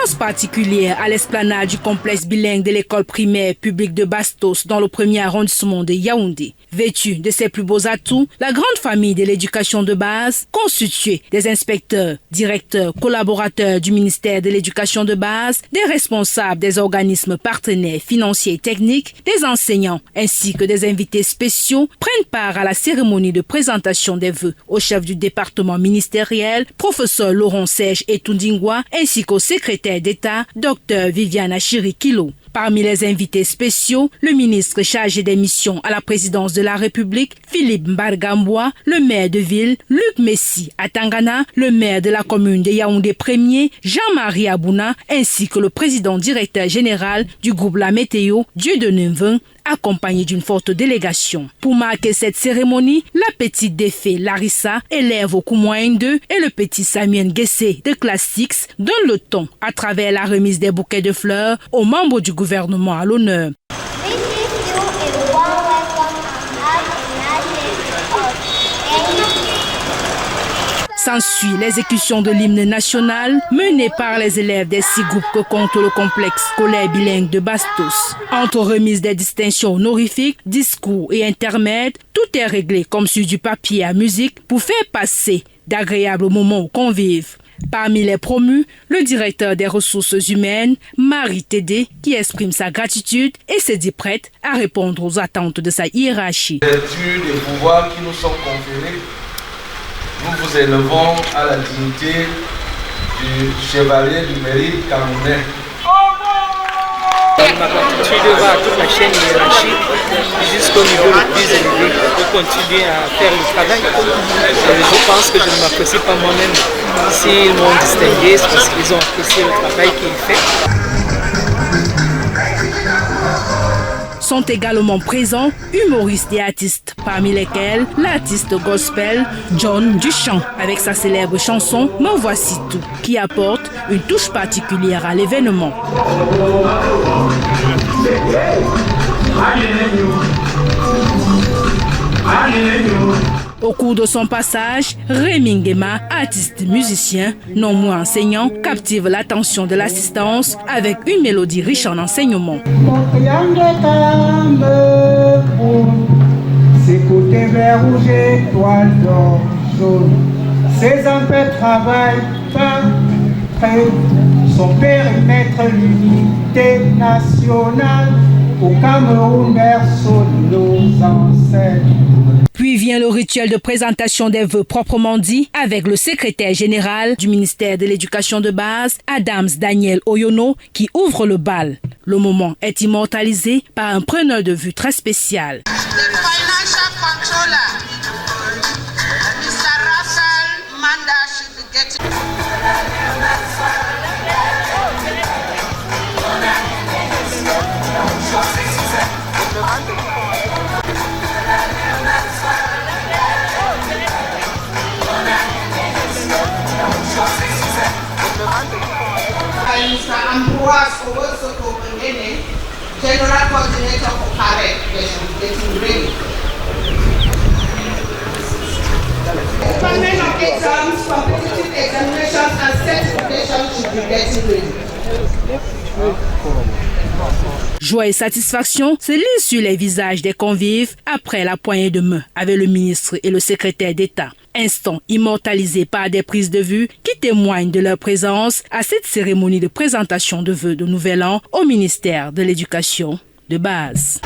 Présence particulière à l'esplanade du complexe bilingue de l'école primaire publique de Bastos dans le premier arrondissement de Yaoundé. Vêtue de ses plus beaux atouts, la grande famille de l'éducation de base, constituée des inspecteurs, directeurs, collaborateurs du ministère de l'éducation de base, des responsables des organismes partenaires financiers et techniques, des enseignants ainsi que des invités spéciaux, prennent part à la cérémonie de présentation des vœux au chef du département ministériel, professeur Laurent Serge Etundingwa, ainsi qu'au secrétaire d'État, Dr Viviane Achiri-Kilo. Parmi les invités spéciaux, le ministre chargé des missions à la présidence de la République, Philippe Mbargamboua, le maire de ville, Luc Messi Atangana, le maire de la commune de Yaoundé 1er, Jean-Marie Abouna, ainsi que le président directeur général du groupe La Météo, Dieudonné Mveng, accompagné d'une forte délégation. Pour marquer cette cérémonie, la petite défée Larissa, élève au Koumoyen 2, et le petit Samuel Guessé de classe 6 donnent le ton à travers la remise des bouquets de fleurs aux membres du gouvernement à l'honneur. S'ensuit l'exécution de l'hymne national menée par les élèves des 6 groupes que compte le complexe scolaire bilingue de Bastos. Entre remise des distinctions honorifiques, discours et intermèdes, tout est réglé comme sur du papier à musique pour faire passer d'agréables moments aux convives. Parmi les promus, le directeur des ressources humaines, Marie Tédé, qui exprime sa gratitude et se dit prête à répondre aux attentes de sa hiérarchie. En vertu des pouvoirs qui nous sont conférés, nous vous élevons à la dignité du chevalier du mérite camerounais. Ma gratitude va à toute la chaîne hiérarchique jusqu'au niveau le plus élevé pour continuer à faire le travail. Je pense que je ne m'apprécie pas moi-même. S'ils m'ont distingué, c'est parce qu'ils ont apprécié le travail qui est fait. Sont également présents humoristes et artistes, parmi lesquels l'artiste gospel John Duchamp avec sa célèbre chanson « Me voici tout » qui apporte une touche particulière à l'événement. Au cours de son passage, Rémi Nguema, artiste musicien, non moins enseignant, captive l'attention de l'assistance avec une mélodie riche en enseignements. Ces enfants travaillent pas près son périmètre l'unité nationale au Cameroun berceau de nos ancêtres. Puis vient le rituel de présentation des vœux proprement dit avec le secrétaire général du ministère de l'éducation de base, Adams Daniel Oyono, qui ouvre le bal. Le moment est immortalisé par un preneur de vue très spécial. The financial controller, Mr. Raphael Manda, should be getting. Mr. Ambroise Owosoko Bengene, General Coordinator for CAREC, getting ready. Department of Exams, Competitive Examinations and Certification should be getting ready. Joie et satisfaction se lisent sur les visages des convives après la poignée de main avec le ministre et le secrétaire d'État. Instant immortalisé par des prises de vue qui témoignent de leur présence à cette cérémonie de présentation de vœux de Nouvel An au ministère de l'Éducation de base.